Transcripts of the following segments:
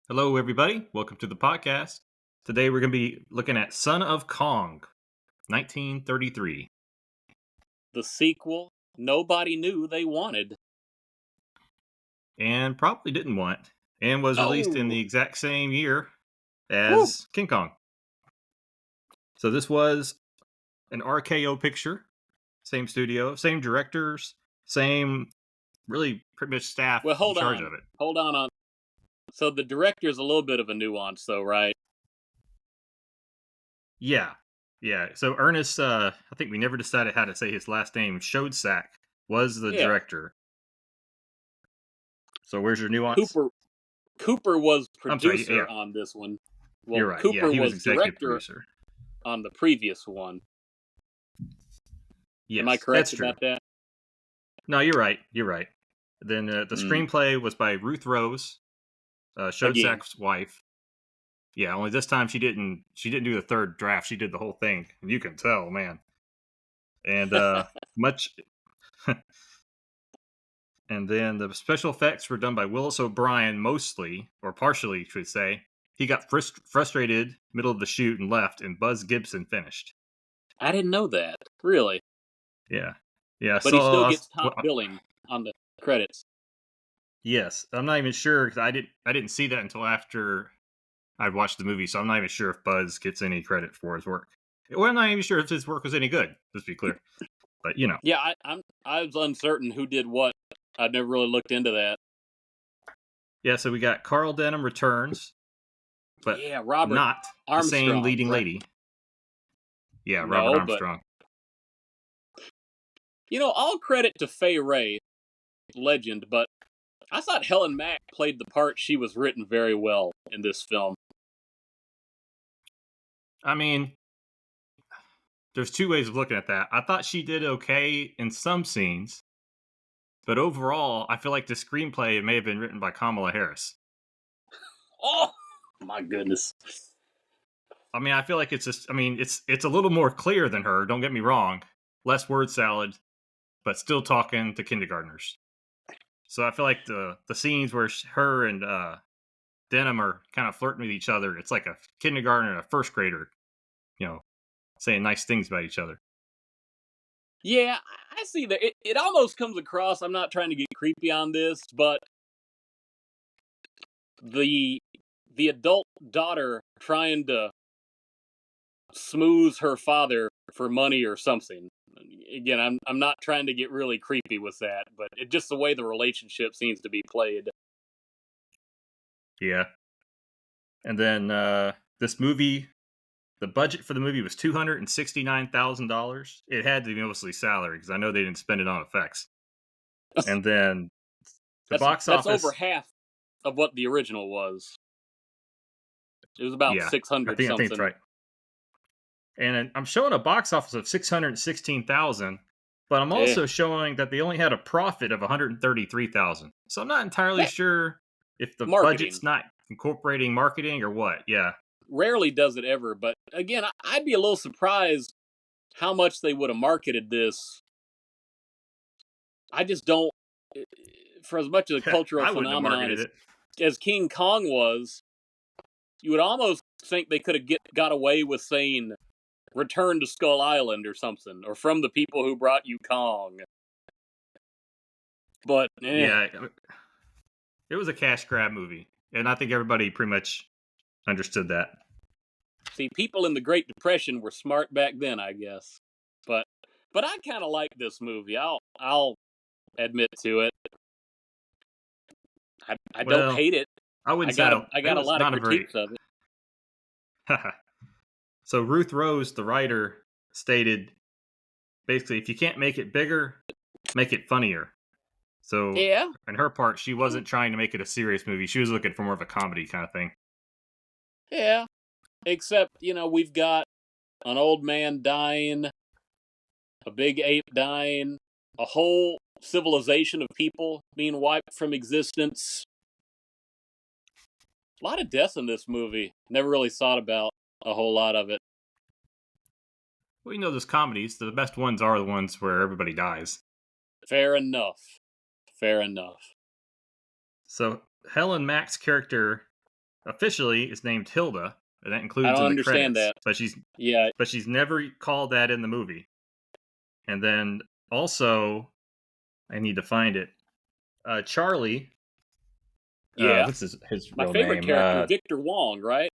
Hello, everybody. Welcome to the podcast. Today we're going to be looking at Son of Kong, 1933, The sequel nobody knew they wanted. and probably didn't want, and was released in Oh, the exact same year whew. as King Kong. So this was an RKO picture, same studio, same directors, same really pretty much staff Well, in hold charge on. of it. Hold on. So the director's a little bit of a nuance, though, right? Yeah, yeah. So Ernest, I think we never decided how to say his last name. Shodesack was the Yeah. director. So where's your nuance? Cooper Cooper was I'm sorry. producer Yeah, on this one. you're Well, right. Yeah, Cooper he was was executive director producer. on the previous one. Am I Yes, that's correct true. about that? No, you're right. You're right. Then the Mm. screenplay was by Ruth Rose, Again. Shodesack's wife. Yeah, only this time she didn't do the third draft. She did the whole thing. And you can tell, man. And much. And then the special effects were done by Willis O'Brien, mostly or partially, should say. He got frustrated middle of the shoot and left, and Buzz Gibson finished. I didn't know that. Really. Yeah, yeah. But he So still gets top billing on the credits. yes, I'm not even sure because I didn't see that until after I'd watched the movie, so I'm not even sure if Buzz gets any credit for his work. Well, I'm not even sure if his work was any good. Let's be clear, but Yeah, I was uncertain who did what. I'd never really looked into that. yeah. So we got Carl Denham returns, but Yeah, Robert not the same Armstrong, leading right? lady. Yeah, Robert No, but Armstrong. all credit to Fay Ray, legend, but I thought Helen Mack played the part she was written very well in this film. I mean, there's two ways of looking at that. I thought she did okay in some scenes, but overall, I feel like the screenplay may have been written by Kamala Harris. Oh my goodness. I mean, I feel like it's just. I mean, it's a little more clear than her. Don't get me wrong. Less word salad, but still talking to kindergartners. So I feel like the scenes where her and Denham are kind of flirting with each other. It's like a kindergartner and a first grader, you know, saying nice things about each other. Yeah, I see that. It almost comes across, I'm not trying to get creepy on this, but the adult daughter trying to smooth her father for money or something. Again, I'm not trying to get really creepy with that, but it just the way the relationship seems to be played. Yeah. And then this movie, the budget for the movie was $269,000. It had to be mostly salary because I know they didn't spend it on effects. And then the box That's over office, half of what the original was. It was about yeah, I 600 think it's something. right. And I'm showing a box office of 616,000, but I'm Eh. also showing that they only had a profit of 133,000. So I'm not entirely That sure if the marketing budget's not incorporating marketing or what. Yeah. rarely does it ever, but again, I'd be a little surprised how much they would have marketed this. I just don't. For as much of a cultural I wouldn't have phenomenon marketed it. as King Kong was, you would almost think they could have got away with saying "Return to Skull Island" or something, or "From the people who brought you Kong." But Yeah, it was a cash grab movie, and I think everybody pretty much understood that. see, people in the Great Depression were smart back then, I guess. But I kind of like this movie. I'll admit to it. I don't Well, hate it. I I wouldn't say got it a was lot of not a very. critiques of it. So Ruth Rose, the writer, stated basically, if you can't make it bigger, make it funnier. So, Yeah, in her part, she wasn't trying to make it a serious movie. She was looking for more of a comedy kind of thing. yeah. Except we've got an old man dying, a big ape dying, a whole civilization of people being wiped from existence. A lot of death in this movie. Never really thought about a whole lot of it. Well, those comedies, the best ones are the ones where everybody dies. Fair enough. Fair enough. So, Helen Mack's character officially is named Hilda, and that I includes don't in the understand credits. that. But she's Yeah, never called that in the movie. And then also, I need to find it. Charlie, yeah. what's his My real favorite name? character, Victor Wong, right?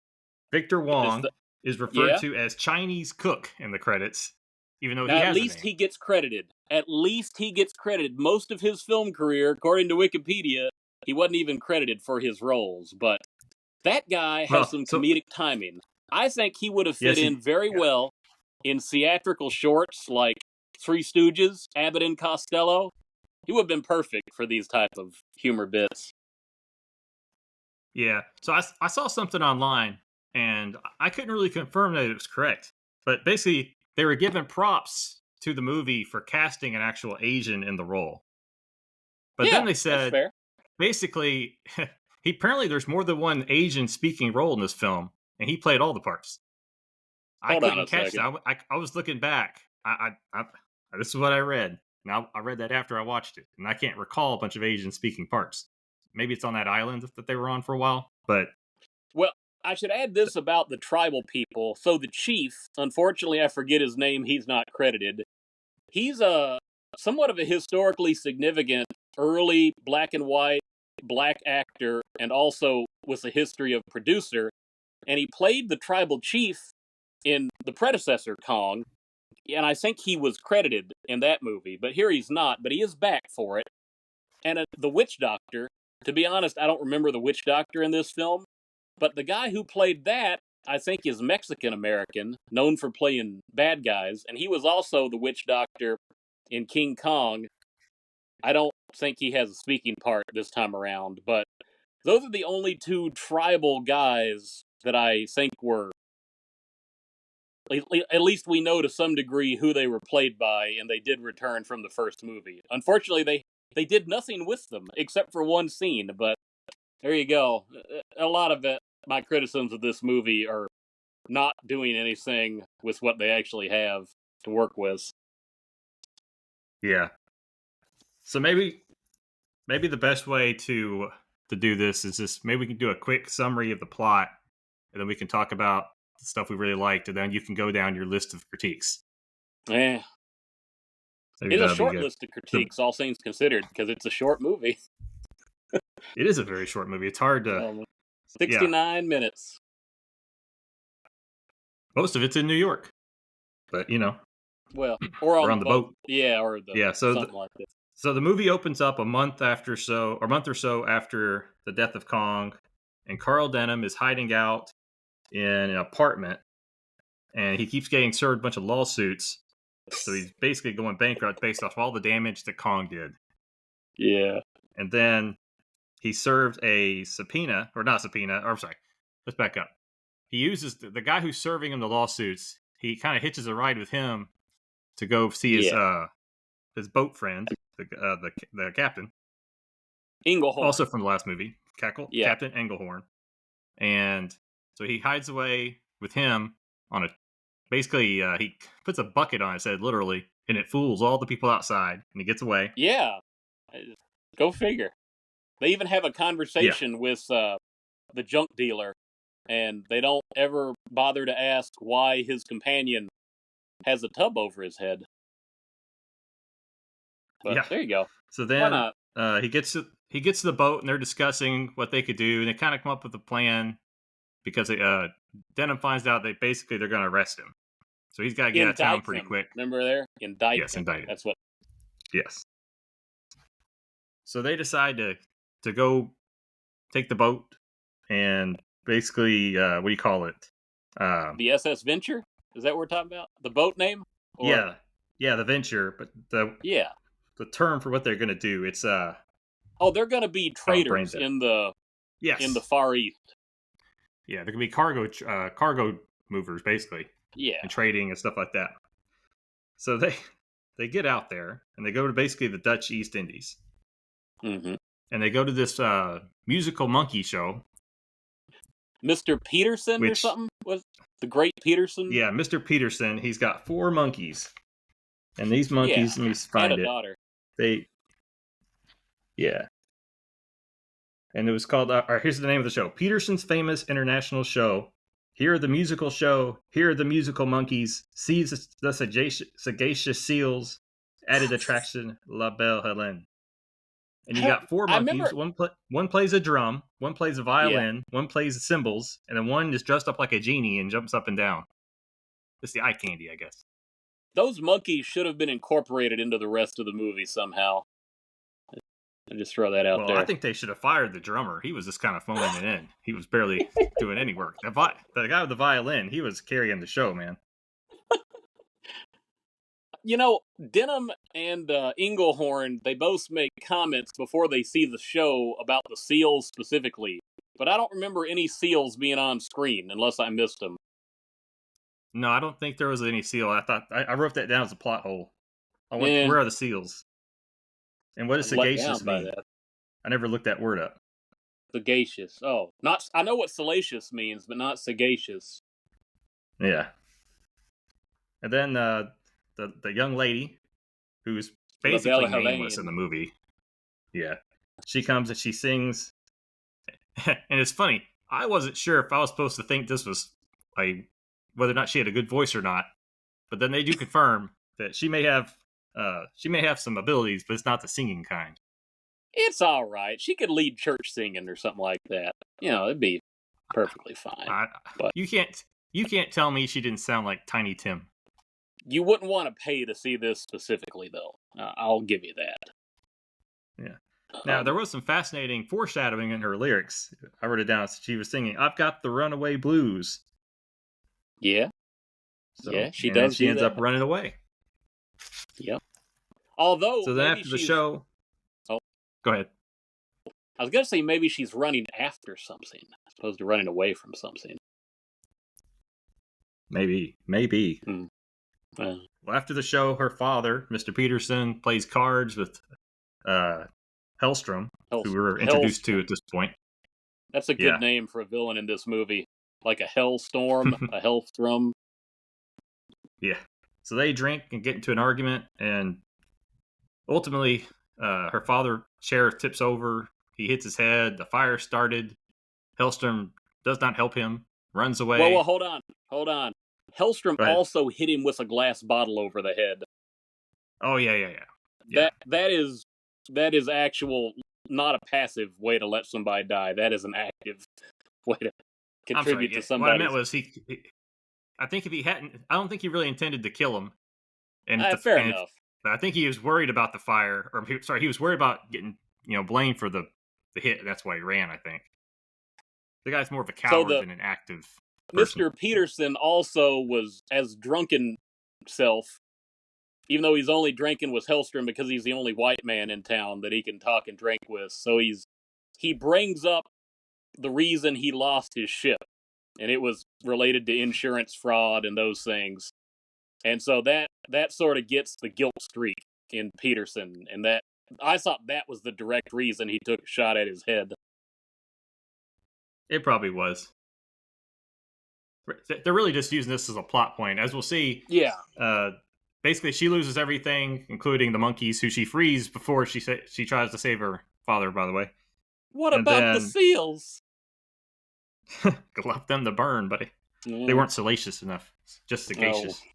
Victor Is Wong the is referred yeah. to as Chinese cook in the credits, even though he Now at has a least name. he gets credited. At least he gets credited. Most of his film career, according to Wikipedia, he wasn't even credited for his roles. But that guy has Well, some so comedic timing. I think he would have fit yes, in very yeah, well in theatrical shorts like Three Stooges, Abbott and Costello. He would have been perfect for these type of humor bits. yeah. So I saw something online, and I couldn't really confirm that it was correct. But basically, they were given props to the movie for casting an actual Asian in the role. But then Yeah, they that's said fair. basically, he apparently there's more than one Asian speaking role in this film, and he played all the parts. I Hold on couldn't a catch that. second. I was looking back. This is what I read. Now I read that after I watched it, and I can't recall a bunch of Asian speaking parts. Maybe it's on that island that they were on for a while, but Well, I should add this about the tribal people. So the chief, unfortunately, I forget his name. He's not credited. He's a somewhat of a historically significant early black and white black actor, and also with a history of producer. And he played the tribal chief in the predecessor Kong, and I think he was credited in that movie. But here he's not. But he is back for it. And the witch doctor. To be honest, I don't remember the witch doctor in this film. But the guy who played that, I think, is Mexican American, known for playing bad guys, and he was also the witch doctor in King Kong. I don't think he has a speaking part this time around, but those are the only two tribal guys that I think were. At least we know to some degree who they were played by, and they did return from the first movie. Unfortunately, they did nothing with them except for one scene, but there you go. A lot of my criticisms of this movie are not doing anything with what they actually have to work with. yeah. So maybe the best way to do this is just maybe we can do a quick summary of the plot, and then we can talk about the stuff we really liked, and then you can go down your list of critiques. Eh, Maybe it's a that'll be short good. list of So critiques, all things considered, because it's a short movie. it is a very short movie. It's hard to, Um, yeah. 69 minutes. Most of it's in New York, but Well, or we're on on the the boat. boat. Yeah, or the Yeah. something like that. So the movie opens up a month or so after the death of Kong, and Carl Denham is hiding out in an apartment, and he keeps getting served a bunch of lawsuits. So he's basically going bankrupt based off all the damage that Kong did. Yeah. And then he served a subpoena, or not subpoena, or I'm sorry, let's back up. He uses the guy who's serving him the lawsuits. He kind of hitches a ride with him to go see Yeah. his boat friend, the captain, Englehorn. also from the last movie, Yeah. Captain Englehorn. And so he hides away with him on a. Basically, he puts a bucket on his head, literally, and it fools all the people outside, and he gets away. Yeah. Go figure. They even have a Yeah, conversation with the junk dealer, and they don't ever bother to ask why his companion has a tub over his head. But yeah. there you go. So Why then not? he gets to the boat, and they're discussing what they could do, and they kind of come up with a plan because Denham finds out that basically they're going to arrest him, so he's got to get out of town Indict pretty him. quick. Remember there? Indict Yes, him. indicted. That's what. Yes. So they decide to go take the boat and basically what do you call it? The SS Venture? Is that what we're talking about? The boat name? Or Yeah, yeah, the venture, but yeah. the term for what they're going to do, it's Oh, they're going to be brain traders dead. in the Yes. Far East. Yeah, they're going to be cargo movers basically, Yeah. and trading and stuff like that. So they get out there and they go to basically the Dutch East Indies. Mm-hmm. And they go to this musical monkey show. Mr. Peterson or something? Was the Great Peterson? Yeah, Mr. Peterson, he's got 4 monkeys. And these monkeys, Yeah. let me find Had a it. daughter. Yeah. And it was called, here's the name of the show, Peterson's Famous International Show. Here are the musical show. Here are the musical monkeys. See the sagacious seals. Added attraction, La Belle Helene. And you got four I remember. monkeys. One plays a drum, one plays a Yeah, violin, one plays the cymbals, and then one is dressed up like a genie and jumps up and down. It's the eye candy, I guess. those monkeys should have been incorporated into the rest of the movie somehow. I just throw that out Well, I there. think they should have fired the drummer. He was just kind of phoning it in. He was barely doing any work. The guy with the violin, he was carrying the show, man. You know, Denham and Englehorn, they both make comments before they see the show about the seals specifically, but I don't remember any seals being on screen unless I missed them. No, I don't think there was any seal. I wrote that down as a plot hole. Yeah, Where are the seals? And what does I'm let sagacious down by mean? that. I never looked that word up. Sagacious. Oh, not. I know what salacious means, but not sagacious. Yeah. And then the young lady, who's La basically Belle nameless in Helene. the movie. Yeah. She comes and she sings. And it's funny. I wasn't sure if I was supposed to think this was whether or not she had a good voice or not. But then they do confirm that she may have some abilities, but it's not the singing kind. It's all right. She could lead church singing or something like that. You know, it'd be perfectly fine. But You can't tell me she didn't sound like Tiny Tim. you wouldn't want to pay to see this specifically, though. I'll give you that. Yeah. Now, there was some fascinating foreshadowing in her lyrics. I wrote it down. She was singing, "I've got the runaway blues." Yeah, So, yeah, she and then does she do ends that. up running away. Yep. Although So then maybe after the she's. show, Oh, go ahead. I was gonna say maybe she's running after something as opposed to running away from something. Maybe. Well, Well, after the show, her father, Mr. Peterson, plays cards with Hellstrom, who we were introduced to Hellstorm. at this point. That's a good Yeah. name for a villain in this movie. Like a Hellstorm, a Hellstrom. Yeah. So they drink and get into an argument, and ultimately, her father, Sheriff, tips over. He hits his head. The fire started. Hellstrom does not help him, runs away. Well, hold on. Hellstrom Go ahead. also hit him with a glass bottle over the head. Oh, yeah. That is actual, not a passive way to let somebody die. That is an active way to contribute to What I somebody. meant was I think if he hadn't, I don't think he really intended to kill him. And Fair enough. I think he was worried about the fire, or he was worried about getting blamed for the hit. That's why he ran. I think the guy's more of a coward than an active person. Mr. Peterson also was as drunken self, even though he's only drinking with Hellstrom because he's the only white man in town that he can talk and drink with. So he brings up the reason he lost his ship, and it was related to insurance fraud and those things. And so that sort of gets the guilt streak in Peterson, and that I thought that was the direct reason he took a shot at his head. It probably was. They're really just using this as a plot point, as we'll see. Yeah. Basically, she loses everything, including the monkeys, who she frees before she tries to save her father. By the way, what about the seals? Left them to burn, buddy. They weren't salacious enough, just sagacious. Oh.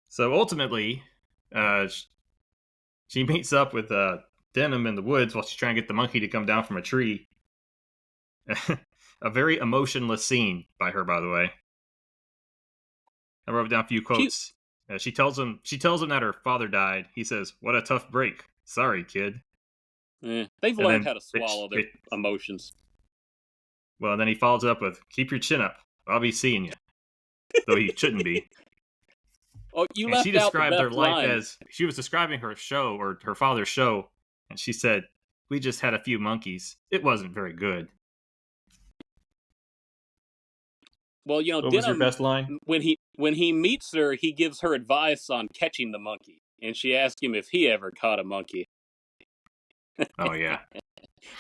So ultimately, she meets up with Denham in the woods while she's trying to get the monkey to come down from a tree. A very emotionless scene by her, by the way. I wrote down a few quotes. She tells him that her father died. He says, "What a tough break. Sorry, kid." They've learned how to swallow their emotions. Well, then he follows up with, "Keep your chin up. I'll be seeing you." Though he shouldn't be. Oh, you and left she described out the her best life line. as, she was describing her show, or her father's show, and she said, "We just had a few monkeys. It wasn't very good." Well, What Denham, was your best line? when he meets her, he gives her advice on catching the monkey, and she asks him if he ever caught a monkey. Oh, yeah.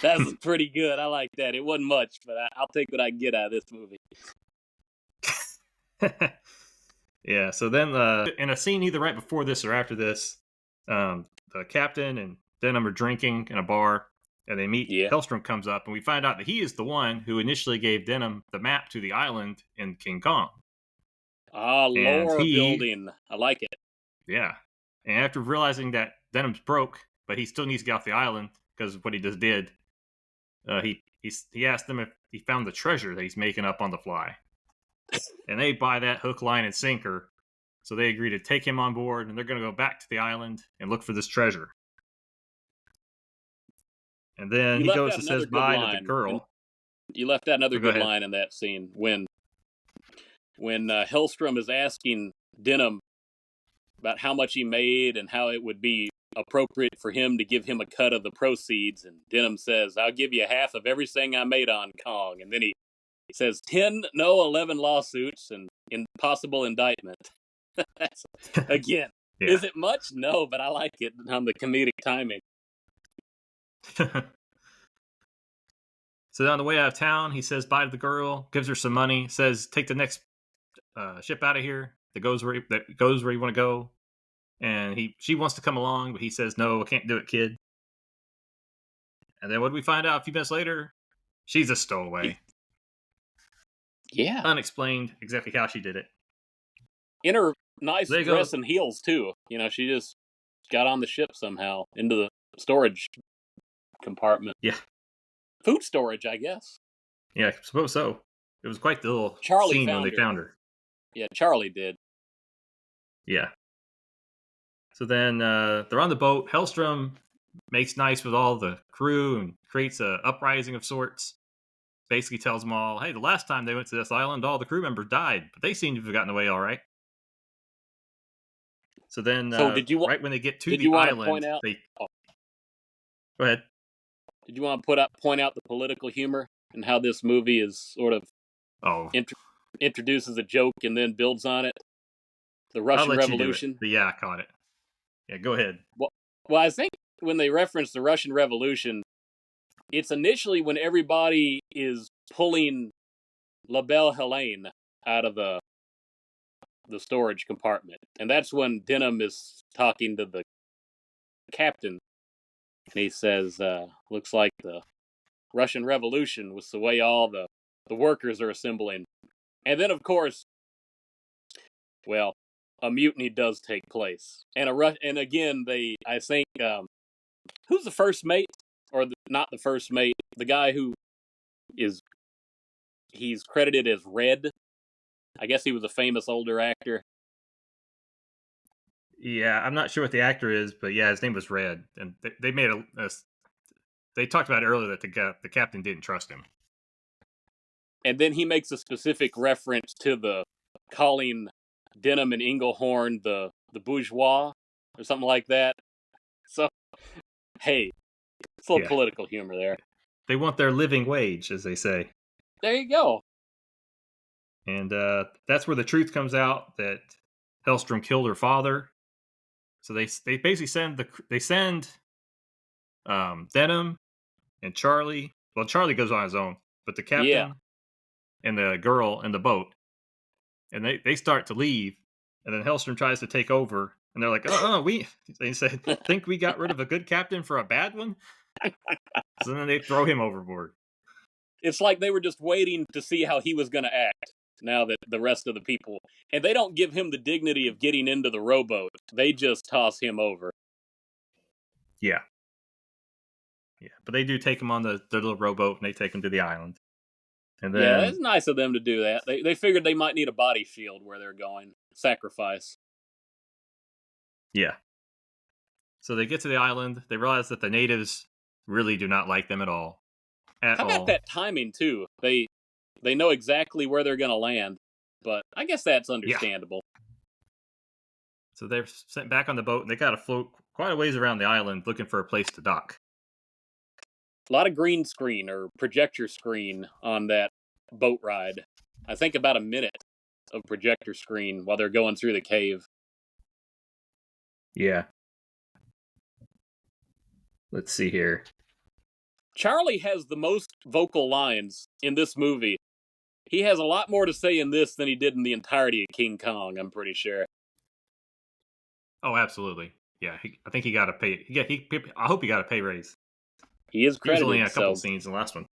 That was pretty good. I like that. It wasn't much, but I'll take what I can get out of this movie. Yeah, so then in a scene either right before this or after this, the captain and Denham are drinking in a bar, And they meet. Yeah. Hellstrom comes up, and we find out that he is the one who initially gave Denham the map to the island in King Kong. And Lore building. I like it. yeah. And after realizing that Denham's broke, but he still needs to get off the island because of what he just did, he asked them if he found the treasure that he's making up on the fly. And they buy that hook, line, and sinker. So they agree to take him on board, and they're going to go back to the island and look for this treasure. And then he goes and says bye to the girl. You left out another good line in that scene when Hellstrom is asking Denham about how much he made and how it would be appropriate for him to give him a cut of the proceeds. And Denham says, "I'll give you half of everything I made on Kong." And then he says 10, no, 11 lawsuits and possible indictment. That's, again, Yeah. Is it much? No, but I like it on the comedic timing. So on the way out of town, he says bye to the girl, gives her some money, says take the next ship out of here that goes where you want to go. And she wants to come along, but he says no, I can't do it, kid. And then what do we find out a few minutes later? She's a stowaway. Yeah. Unexplained exactly how she did it. In her nice dress and heels, too. You know, she just got on the ship somehow into the storage compartment. Yeah. Food storage, I guess. Yeah, I suppose so. It was quite the little scene when they found her. Yeah, Charlie did. Yeah. So then they're on the boat. Hellstrom makes nice with all the crew and creates an uprising of sorts. Basically tells them all, hey, the last time they went to this island, all the crew members died, but they seem to have gotten away all right. So then, right when they get to the island, Go ahead. Did you want to point out the political humor and how this movie is sort of introduces a joke and then builds on it? The Russian Revolution. Yeah, I caught it. Yeah, go ahead. Well, I think when they reference the Russian Revolution, it's initially when everybody is pulling La Belle Helene out of the storage compartment. And that's when Denham is talking to the captain. And he says, looks like the Russian Revolution was the way all the workers are assembling. And then, of course, well, a mutiny does take place. And again, I think, who's the first mate? Or not the first mate, the guy who he's credited as Red. I guess he was a famous older actor. Yeah, I'm not sure what the actor is, but yeah, his name was Red. And they made they talked about it earlier that the captain didn't trust him. And then he makes a specific reference to the calling Denham and Englehorn the bourgeois or something like that. So, hey, it's a little political humor there. They want their living wage, as they say. There you go. And that's where the truth comes out that Hellstrom killed her father. So they basically send Denham and Charlie. Well, Charlie goes on his own, but the captain and the girl in the boat, and they start to leave, and then Hellstrom tries to take over, and they're like, they said, think we got rid of a good captain for a bad one? So then they throw him overboard. It's like they were just waiting to see how he was going to act now that the rest of the people... And they don't give him the dignity of getting into the rowboat. They just toss him over. Yeah. Yeah, but they do take him on the little rowboat, and they take him to the island. And then, yeah, it's nice of them to do that. They figured they might need a body shield where they're going. Sacrifice. Yeah. So they get to the island. They realize that the natives really do not like them at all. How about that timing, too? They know exactly where they're going to land, but I guess that's understandable. Yeah. So they're sent back on the boat, and they got to float quite a ways around the island looking for a place to dock. A lot of green screen or projector screen on that boat ride. I think about a minute of projector screen while they're going through the cave. Yeah. Let's see here. Charlie has the most vocal lines in this movie. He has a lot more to say in this than he did in the entirety of King Kong, I'm pretty sure. Oh, absolutely. Yeah, I think he got a pay. I hope he got a pay raise. He is He was only in credited, a couple so scenes in the last one.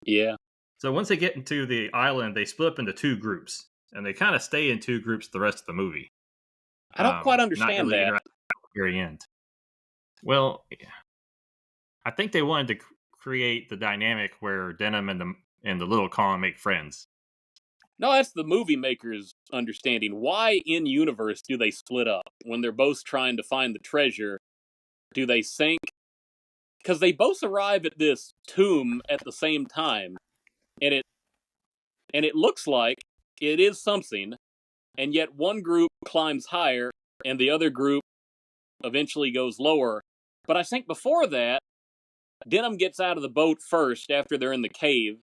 yeah. So once they get into the island, they split up into two groups, and they kind of stay in two groups the rest of the movie. I don't quite Not understand really that. interact at the very end. Well, I think they wanted to create the dynamic where Denham and the little Kong make friends. No, that's the movie maker's understanding. Why in universe do they split up when they're both trying to find the treasure? Do they sync? Because they both arrive at this tomb at the same time, and it looks like it is something, and yet one group climbs higher and the other group eventually goes lower. But I think before that, Denham gets out of the boat first after they're in the cave,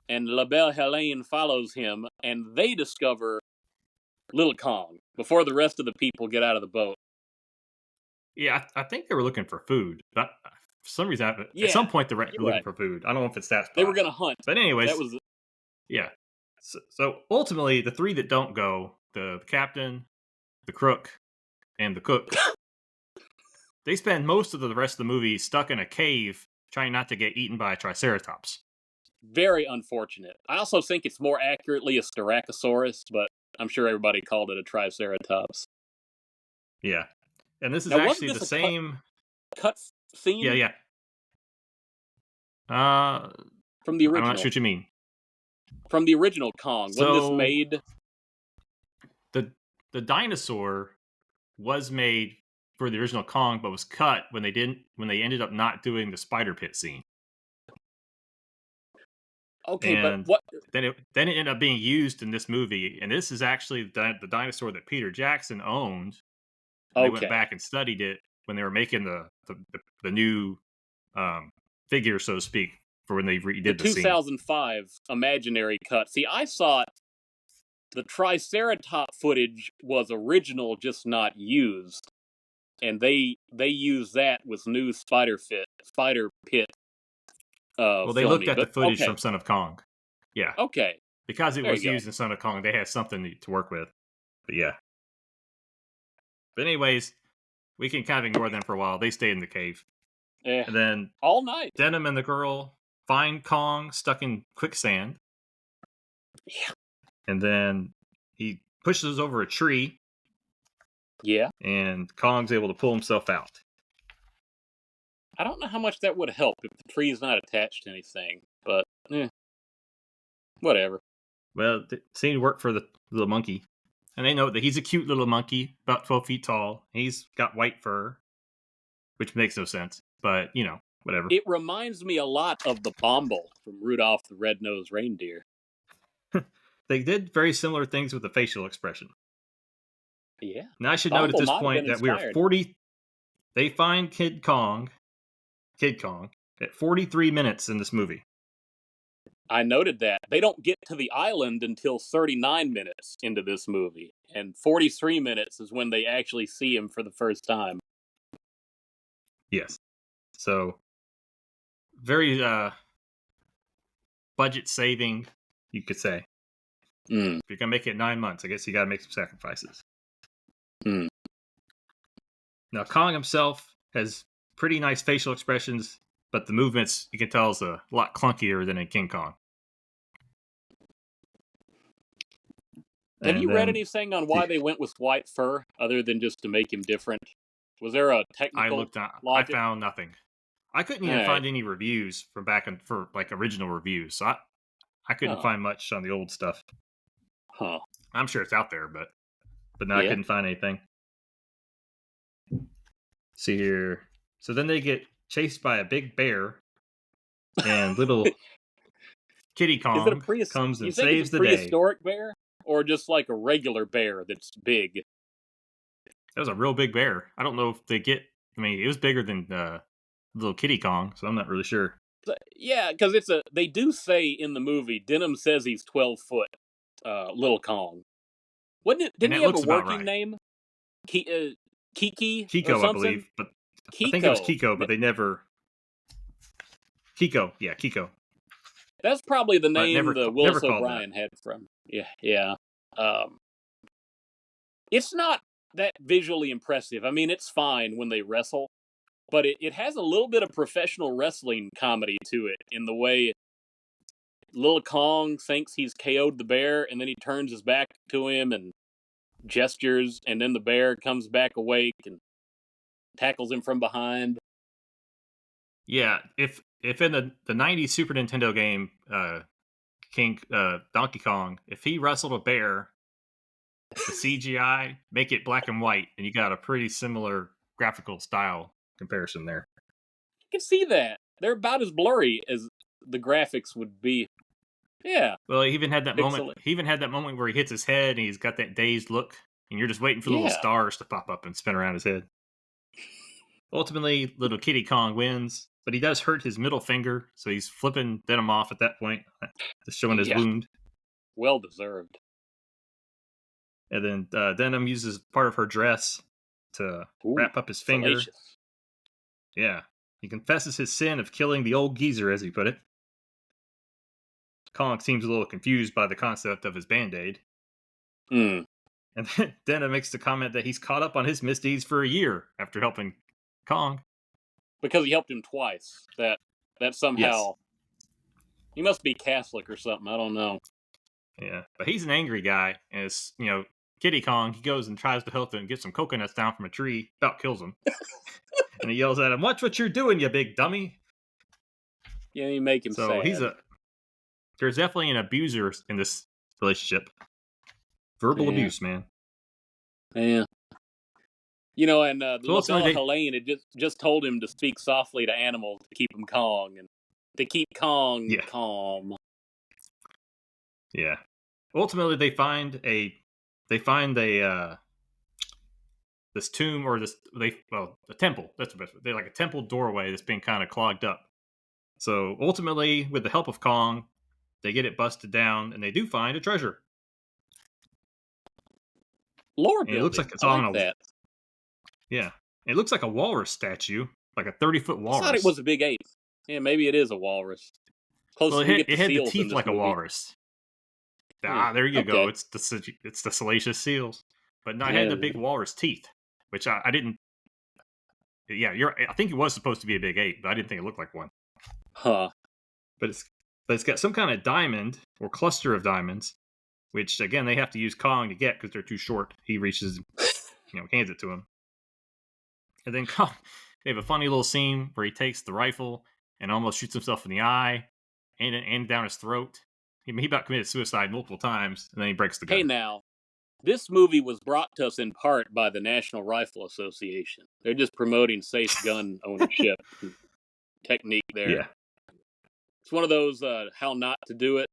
and La Belle Helene follows him, and they discover Little Kong before the rest of the people get out of the boat. Yeah, I think they were looking for food. But for some reason, at Yeah, some point, they're you're looking right. for food. I don't know if it's that They were spot. going to hunt. But That anyways, was yeah. So ultimately, the three that don't go, the captain, the crook, and the cook, they spend most of the rest of the movie stuck in a cave trying not to get eaten by a triceratops. very unfortunate. I also think it's more accurately a Styracosaurus, but I'm sure everybody called it a Triceratops. Yeah. And this is Now, wasn't actually this the a same. cut Yeah, scene yeah. from the I'm not original? sure what you mean. From the original Kong. Wasn't this So made? the dinosaur was made for the original Kong, but was cut when they ended up not doing the spider pit scene. Okay, but And what? then it ended up being used in this movie. And this is actually the dinosaur that Peter Jackson owned. And they went Okay, back and studied it when they were making the new figure, so to speak, for when they the redid the scene. 2005 imaginary cut. See, I thought the Triceratops footage was original, just not used, and they used that with new spider pit Well, they looked filming. at the But footage from Son of Kong. Yeah. okay, Because it there was you go. used in Son of Kong, they had something to work with. But yeah. But anyways, we can kind of ignore them for a while. They stay in the cave. Eh, And then all night. Denham and the girl find Kong stuck in quicksand. Yeah. And then he pushes over a tree. Yeah. And Kong's able to pull himself out. I don't know how much that would help if the tree is not attached to anything, but whatever. Well, it seemed to work for the little monkey. And they know that he's a cute little monkey, about 12 feet tall. He's got white fur, which makes no sense. But, whatever. It reminds me a lot of the Bomble from Rudolph the Red-Nosed Reindeer. They did very similar things with the facial expression. Yeah. Now, I should note at Bomble this might have point been that we are inspired. 40. They find Kid Kong, at 43 minutes in this movie. I noted that. They don't get to the island until 39 minutes into this movie, and 43 minutes is when they actually see him for the first time. Yes. So, very budget saving, you could say. Mm. If you're going to make it 9 months, I guess you got to make some sacrifices. Mm. Now, Kong himself has pretty nice facial expressions, but the movements, you can tell, is a lot clunkier than in King Kong. Have you read anything on why they went with white fur, other than just to make him different? Was there a technical I logic? found nothing. I couldn't even find any reviews from for original reviews, so I couldn't find much on the old stuff. Huh. I'm sure it's out there, but no, I Yeah. couldn't find anything. See here. So then they get chased by a big bear, and little Kitty Is it a Kong comes you and think saves it's a the day. prehistoric bear, or just like a regular bear that's big? That was a real big bear. I don't know if they get. I mean, it was bigger than little Kitty Kong, so I'm not really sure. Yeah, because they do say in the movie, Denham says he's 12 foot, Little Kong. Didn't he have a working name? Kiki or Kiko, something? I believe, but Kiko. I think it was Kiko, but they never. Kiko, yeah, Kiko. That's probably the name never Willis called O'Brien had from. Yeah. It's not that visually impressive. I mean, it's fine when they wrestle, but it has a little bit of professional wrestling comedy to it in the way Lil Kong thinks he's KO'd the bear, and then he turns his back to him and gestures, and then the bear comes back awake and tackles him from behind. Yeah, if in the '90s Super Nintendo game, Donkey Kong, if he wrestled a bear, the CGI make it black and white, and you got a pretty similar graphical style comparison there. You can see that they're about as blurry as the graphics would be. Yeah. Well, he even had that moment. Pixel. He even had that moment where he hits his head, and he's got that dazed look, and you're just waiting for the little Yeah. stars to pop up and spin around his head. Ultimately, little Kitty Kong wins, but he does hurt his middle finger, so he's flipping Denham off at that point, just showing his Yeah. wound. Well deserved. And then Denham uses part of her dress to Ooh, wrap up his finger. salacious. Yeah. He confesses his sin of killing the old geezer, as he put it. Kong seems a little confused by the concept of his Band-Aid. Mm. And then Denham makes the comment that he's caught up on his misdeeds for a year after helping Kong. Because he helped him twice. That somehow... Yes. He must be Catholic or something, I don't know. Yeah. But he's an angry guy, and it's, Kitty Kong, he goes and tries to help him and get some coconuts down from a tree, about kills him. And he yells at him, "Watch what you're doing, you big dummy." Yeah, you make him So sad. there's definitely an abuser in this relationship. Verbal abuse, man. Yeah. And the So ultimately LaBella Helene had just told him to speak softly to animals to keep him calm and to keep Kong calm. Yeah. Ultimately, they find a this tomb, or a temple. That's the best way. They're like a temple doorway that's being kind of clogged up. So ultimately, with the help of Kong, they get it busted down, and they do find a treasure. Lore And it looks like it's I on like that. Yeah. It looks like a walrus statue, like a 30-foot walrus. I thought it was a big ape. Yeah, maybe it is a walrus. Well, it had the teeth like a walrus. There you go. It's the salacious seals. But no, it had the big walrus teeth, which I didn't. Yeah, I think it was supposed to be a big ape, but I didn't think it looked like one. Huh. But it's got some kind of diamond or cluster of diamonds, which again they have to use Kong to get because they're too short. He reaches, hands it to him, and then Kong. They have a funny little scene where he takes the rifle and almost shoots himself in the eye and down his throat. He about committed suicide multiple times, and then he breaks the gun. Hey, now, this movie was brought to us in part by the National Rifle Association. They're just promoting safe gun ownership technique there. Yeah. It's one of those how not to do it.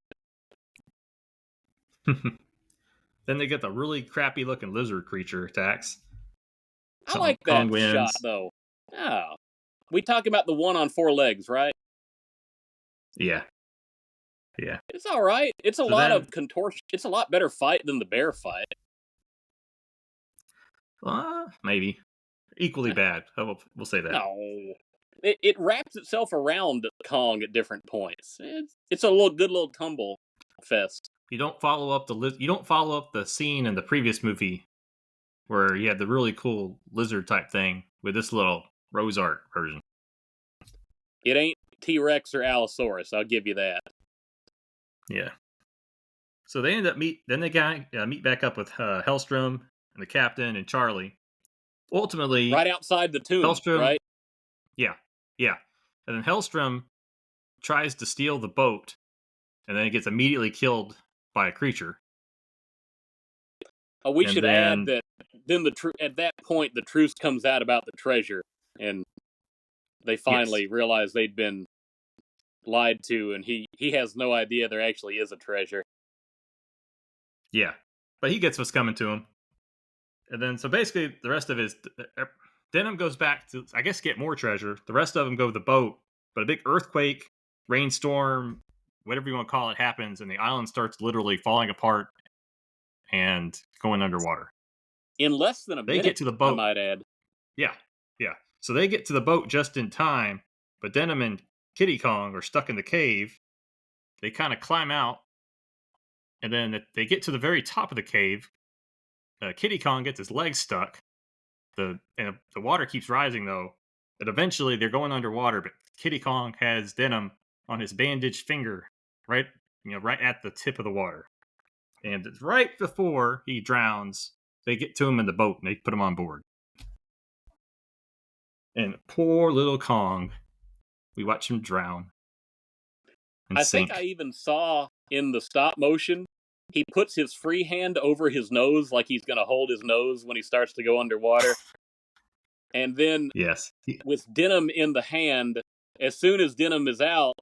Then they get the really crappy looking lizard creature attacks. I like that shot, though. Oh. We talk about the one on 4 legs, right? Yeah. Yeah. It's all right. It's a lot of contortion. It's a lot better fight than the bear fight. Maybe. Equally bad. We'll say that. No. It wraps itself around Kong at different points. It's a good little tumble fest. You don't follow up the scene in the previous movie where you had the really cool lizard type thing with this little rose art version. It ain't T-Rex or Allosaurus, I'll give you that. Yeah. So they end up meet back up with Hellstrom and the captain and Charlie. Ultimately, right outside the tomb, Hellstrom, right? Yeah. And then Hellstrom tries to steal the boat, and then he gets immediately killed by a creature. We should add that then at that point the truth comes out about the treasure, and they finally realize they'd been lied to, and he has no idea there actually is a treasure. Yeah, but he gets what's coming to him. And then, so basically, the rest of it is Denham goes back to, I guess, get more treasure. The rest of them go to the boat, but a big earthquake, rainstorm, whatever you want to call it, happens, and the island starts literally falling apart and going underwater. In less than a minute, get to the boat. I might add. Yeah. So they get to the boat just in time, but Denham and Kitty Kong are stuck in the cave. They kind of climb out, and then they get to the very top of the cave. Kitty Kong gets his legs stuck. The water keeps rising, though, And eventually they're going underwater, but Kitty Kong has Denham on his bandaged finger, right, right at the tip of the water. And right before he drowns, they get to him in the boat and they put him on board. And poor little Kong, we watch him drown and I think I sink. even saw in the stop motion, he puts his free hand over his nose like he's going to hold his nose when he starts to go underwater. And then Yes. with Denham in the hand, as soon as Denham is out,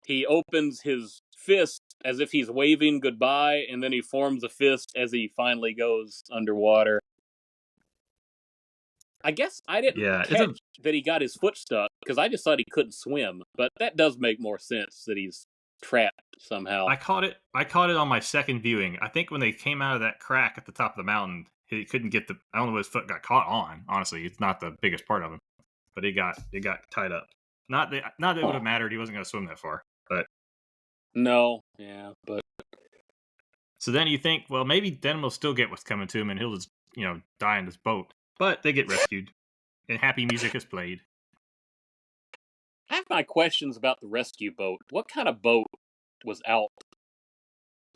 he opens his fist as if he's waving goodbye, and then he forms a fist as he finally goes underwater. I guess I didn't Yeah, catch that he got his foot stuck, because I just thought he couldn't swim, but that does make more sense that he's trapped somehow. I caught it on my second viewing. I think when they came out of that crack at the top of the mountain, he couldn't get I don't know what his foot got caught on. Honestly, it's not the biggest part of him, but it got tied up. Not that it would have mattered. He wasn't going to swim that far. But No, yeah, but so then you think, well, maybe Denham will still get what's coming to him, and he'll just die in this boat. But they get rescued, and happy music is played. I have my questions about the rescue boat. What kind of boat was out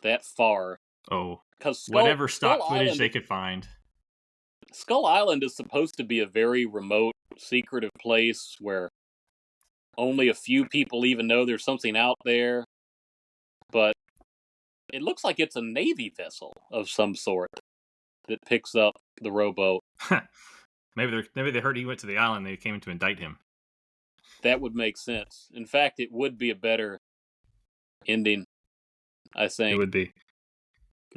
that far? Oh, Because whatever stock footage Island, they could find. Skull Island is supposed to be a very remote, secretive place where only a few people even know there's something out there. But it looks like it's a Navy vessel of some sort that picks up the rowboat. Maybe they heard he went to the island. They came to indict him. That would make sense. In fact, it would be a better ending, I think. It would be.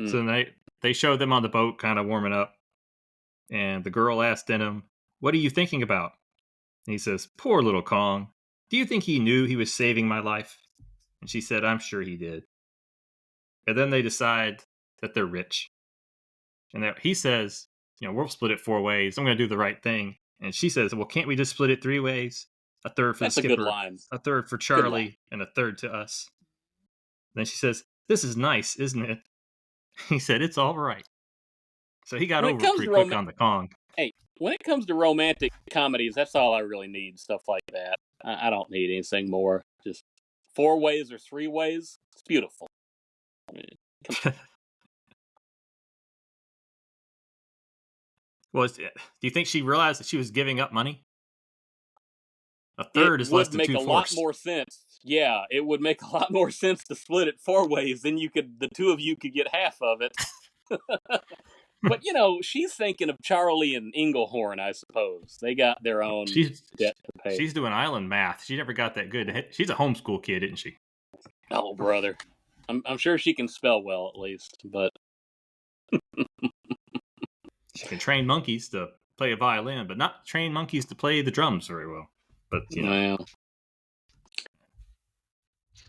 So they show them on the boat, kind of warming up, and the girl asks Denham, "What are you thinking about?" And he says, "Poor little Kong. Do you think he knew he was saving my life?" And she said, "I'm sure he did." And then they decide that they're rich, and that he says, "We'll split it 4 ways. I'm going to do the right thing." And she says, "Well, can't we just split it 3 ways? A third for That's the a good skipper, line. a third for Charlie, and a third to us." Then she says, "This is nice, isn't it?" He said, "It's all right." So he got When it over it comes pretty to quick on the Kong. Hey, when it comes to romantic comedies, that's all I really need. Stuff like that. I don't need anything more. Just 4 ways or 3 ways. It's beautiful. Well, do you think she realized that she was giving up money? A It third is less would than make a lot 2/4. more sense. Yeah, it would make a lot more sense to split it 4 ways. Then the 2 of you could get half of it. But she's thinking of Charlie and Inglehorn, I suppose. They got their own debt to pay. She's doing island math. She never got that good. She's a homeschool kid, isn't she? Oh, brother. I'm sure she can spell well, at least. But She can train monkeys to play a violin, but not train monkeys to play the drums very well. But well,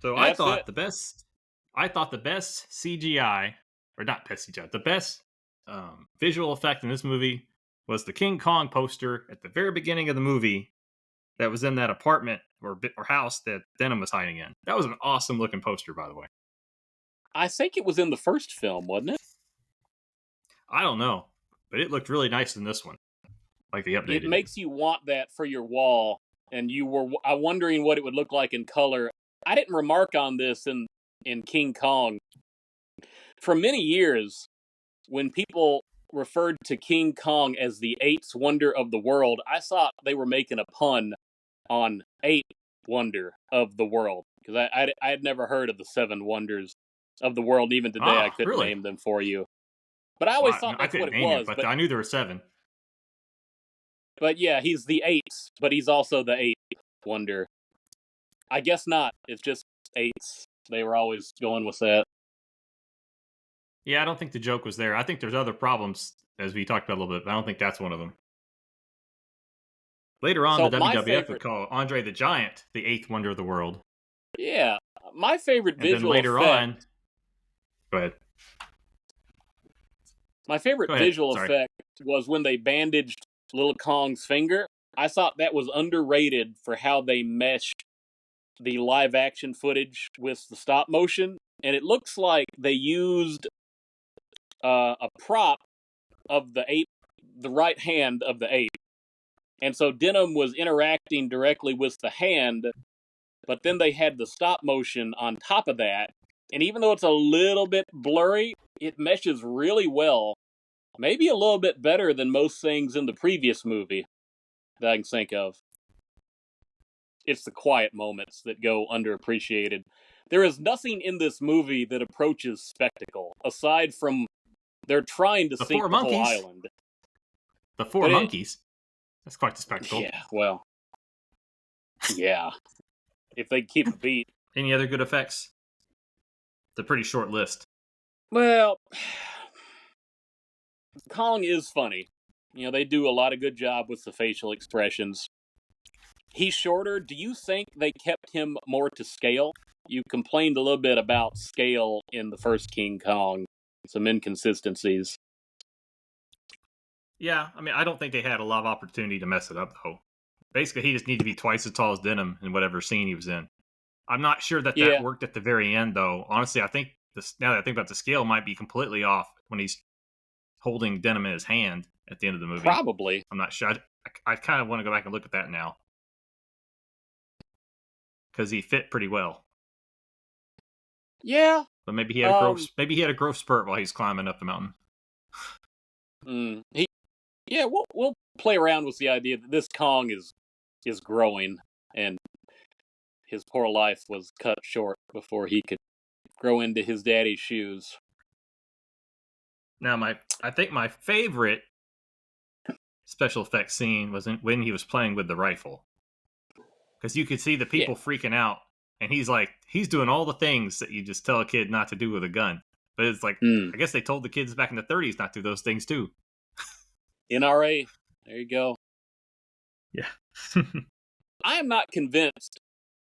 so I thought the best CGI, or not best CGI, the best visual effect in this movie was the King Kong poster at the very beginning of the movie that was in that apartment or house that Denham was hiding in. That was an awesome looking poster, by the way. I think it was in the first film, wasn't it? I don't know, but it looked really nice in this one. Like they updated it. It makes you want that for your wall, and you were wondering what it would look like in color. I didn't remark on this in King Kong. For many years, when people referred to King Kong as the 8th wonder of the world, I thought they were making a pun on 8th wonder of the world, because I had never heard of the 7 wonders of the world. Even today, I couldn't name them for you. But I always thought that's what it was. But I knew there were 7. But yeah, he's the 8th, but he's also the 8th wonder. I guess not. It's just 8s. They were always going with that. Yeah, I don't think the joke was there. I think there's other problems, as we talked about a little bit, but I don't think that's one of them. Later on, the WWF would call Andre the Giant the 8th wonder of the world. Yeah, my favorite visual effect... Later on... Go ahead. My favorite visual effect was when they bandaged Little Kong's finger. I thought that was underrated for how they meshed the live-action footage with the stop motion. And it looks like they used a prop of the ape, the right hand of the ape, And so Denham was interacting directly with the hand, but then they had the stop motion on top of that. And even though it's a little bit blurry, it meshes really well. Maybe a little bit better than most things in the previous movie that I can think of. It's the quiet moments that go underappreciated. There is nothing in this movie that approaches spectacle, aside from they're trying to sink the whole island. The four monkeys. That's quite the spectacle. Yeah, well. Yeah. If they keep a beat. Any other good effects? It's a pretty short list. Well, Kong is funny. You know, they do a lot of good job with the facial expressions. He's shorter. Do you think they kept him more to scale? You complained a little bit about scale in the first King Kong. Some inconsistencies. Yeah, I mean, I don't think they had a lot of opportunity to mess it up, though. Basically, he just needed to be twice as tall as Denham in whatever scene he was in. I'm not sure that worked at the very end, though. Honestly, I think now that I think about the scale might be completely off when he's holding Denham in his hand at the end of the movie. Probably. I'm not sure. I kind of want to go back and look at that now. Because he fit pretty well. Yeah. But maybe he had a growth spurt while he's climbing up the mountain. We'll play around with the idea that this Kong is growing, and his poor life was cut short before he could grow into his daddy's shoes. Now, I think my favorite special effects scene was when he was playing with the rifle, because you could see the people freaking out, and he's doing all the things that you just tell a kid not to do with a gun. But it's like, I guess they told the kids back in the 30s not to do those things too. NRA, there you go. Yeah. I am not convinced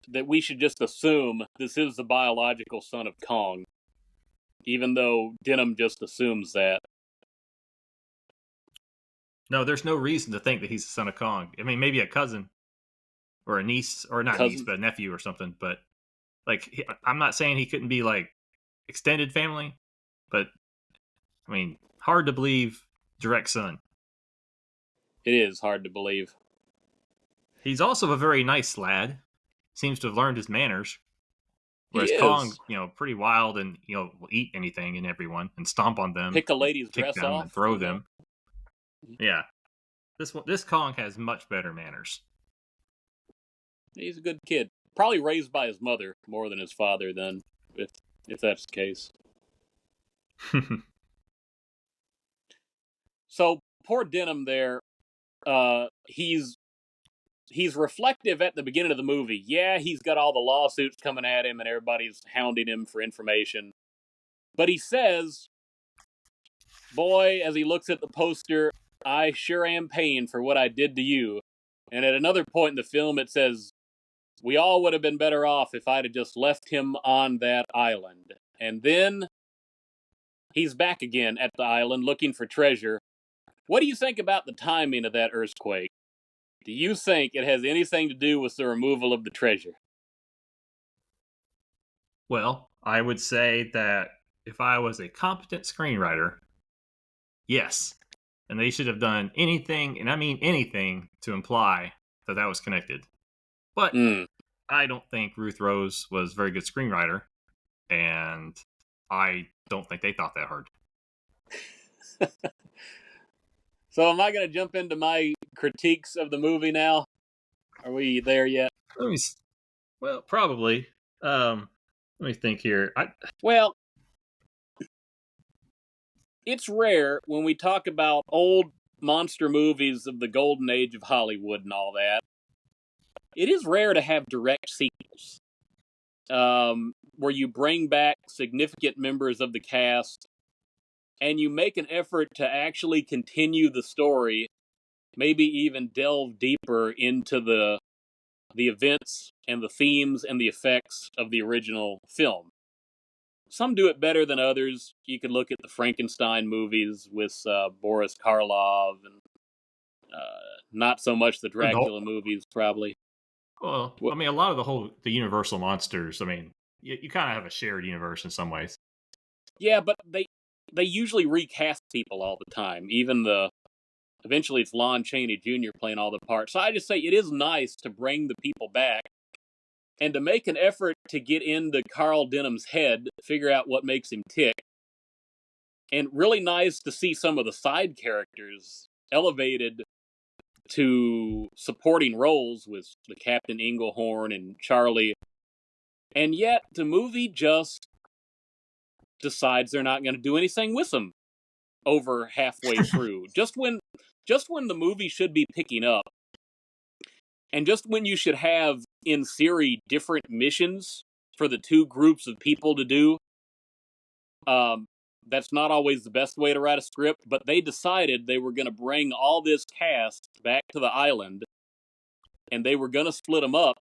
that we should just assume this is the biological son of Kong, even though Denham just assumes that. No, there's no reason to think that he's the son of Kong. I mean, maybe a cousin or a niece, or not niece, but a nephew or something. But like, I'm not saying he couldn't be like extended family, but I mean, hard to believe direct son. It is hard to believe. He's also a very nice lad. Seems to have learned his manners. Whereas Kong, pretty wild and, will eat anything and everyone and stomp on them. Pick a lady's kick dress them off. And throw them. Yeah. This Kong has much better manners. He's a good kid. Probably raised by his mother more than his father then, if that's the case. So, poor Denham there, he's reflective at the beginning of the movie. Yeah, he's got all the lawsuits coming at him and everybody's hounding him for information. But he says, boy, as he looks at the poster, I sure am paying for what I did to you. And at another point in the film, it says, we all would have been better off if I'd have just left him on that island. And then he's back again at the island looking for treasure. What do you think about the timing of that earthquake? Do you think it has anything to do with the removal of the treasure? Well, I would say that if I was a competent screenwriter, yes. And they should have done anything, and I mean anything, to imply that was connected. But I don't think Ruth Rose was a very good screenwriter, and I don't think they thought that hard. So am I going to jump into my critiques of the movie now? Are we there yet? Well, probably. Let me think here. Well, it's rare when we talk about old monster movies of the golden age of Hollywood and all that. It is rare to have direct sequels where you bring back significant members of the cast and you make an effort to actually continue the story, maybe even delve deeper into the events and the themes and the effects of the original film. Some do it better than others. You could look at the Frankenstein movies with Boris Karloff, and not so much the Dracula movies, probably. Well, I mean, a lot of the Universal monsters, I mean, you kind of have a shared universe in some ways. Yeah, but they usually recast people all the time. Even the Eventually, it's Lon Chaney Jr. playing all the parts. So I just say it is nice to bring the people back and to make an effort to get into Carl Denham's head, figure out what makes him tick. And really nice to see some of the side characters elevated to supporting roles with the Captain Englehorn and Charlie. And yet, the movie just decides they're not going to do anything with them over halfway through. Just when the movie should be picking up, and just when you should have, in theory, different missions for the two groups of people to do, that's not always the best way to write a script, but they decided they were going to bring all this cast back to the island, and they were going to split them up,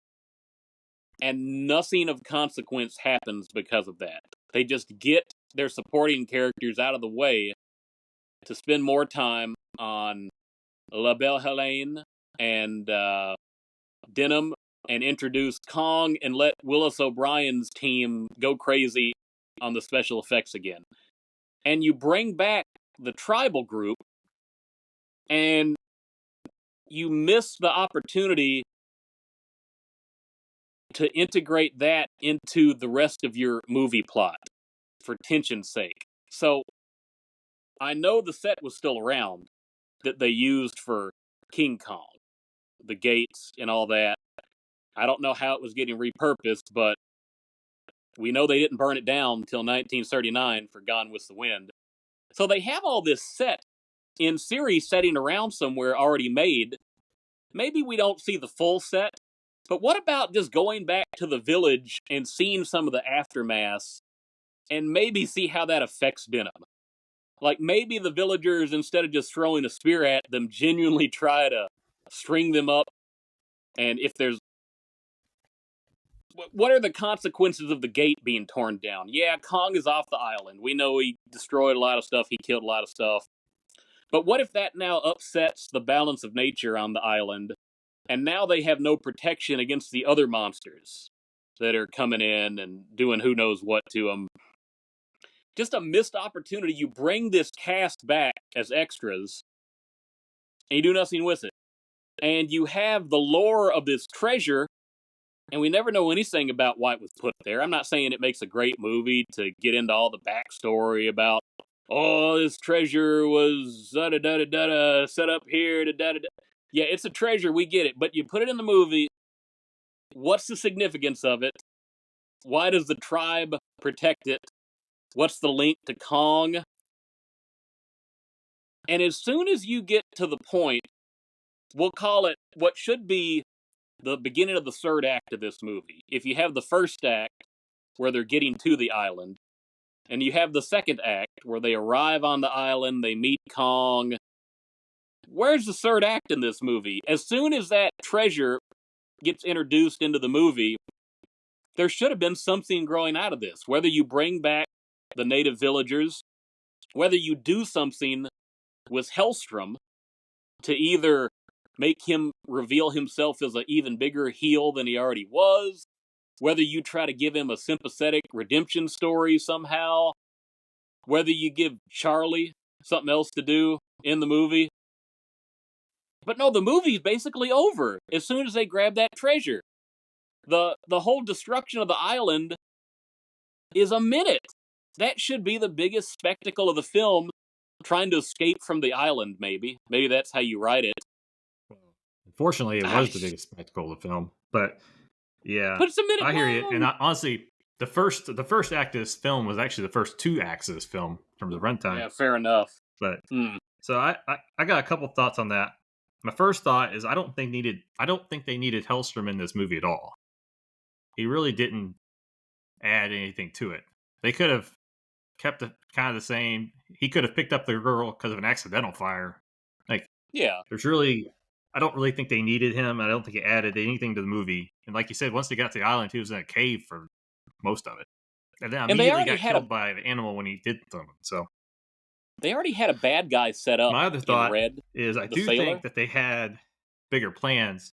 and nothing of consequence happens because of that. They just get their supporting characters out of the way to spend more time on La Belle Helene and Denham, and introduce Kong and let Willis O'Brien's team go crazy on the special effects again. And you bring back the tribal group, and you miss the opportunity to integrate that into the rest of your movie plot for tension's sake. So, I know the set was still around that they used for King Kong, the gates and all that. I don't know how it was getting repurposed, but we know they didn't burn it down until 1939 for Gone with the Wind. So they have all this set, in series, setting around somewhere already made. Maybe we don't see the full set, but what about just going back to the village and seeing some of the aftermath and maybe see how that affects Denham? Like, maybe the villagers, instead of just throwing a spear at them, genuinely try to string them up. And if there's... What are the consequences of the gate being torn down? Yeah, Kong is off the island. We know he destroyed a lot of stuff. He killed a lot of stuff. But what if that now upsets the balance of nature on the island, and now they have no protection against the other monsters that are coming in and doing who knows what to them? Just a missed opportunity. You bring this cast back as extras, and you do nothing with it. And you have the lore of this treasure, and we never know anything about why it was put there. I'm not saying it makes a great movie to get into all the backstory about, oh, this treasure was da-da-da-da-da, set up here, da-da-da. Yeah, it's a treasure, we get it. But you put it in the movie, what's the significance of it? Why does the tribe protect it? What's the link to Kong? And as soon as you get to the point, we'll call it what should be the beginning of the third act of this movie. If you have the first act, where they're getting to the island, and you have the second act, where they arrive on the island, they meet Kong, where's the third act in this movie? As soon as that treasure gets introduced into the movie, there should have been something growing out of this. Whether you bring back the native villagers, whether you do something with Hellstrom to either make him reveal himself as an even bigger heel than he already was, whether you try to give him a sympathetic redemption story somehow, whether you give Charlie something else to do in the movie. But no, the movie's basically over as soon as they grab that treasure. The whole destruction of the island is a minute. That should be the biggest spectacle of the film, trying to escape from the island, maybe. Maybe that's how you write it. Unfortunately, it was the biggest spectacle of the film. But yeah, but it's a minute I hear long. you. And honestly, the first act of this film was actually the first two acts of this film in terms of runtime. Yeah, fair enough. But so I got a couple thoughts on that. My first thought is I don't think they needed Hellstrom in this movie at all. He really didn't add anything to it. They could have kept it kind of the same. He could have picked up the girl because of an accidental fire. Yeah. I don't really think they needed him. I don't think it added anything to the movie. And like you said, once they got to the island, he was in a cave for most of it. And then immediately got killed by the animal when he did something. So they already had a bad guy set up. My other thought Red, is I do think that they had bigger plans.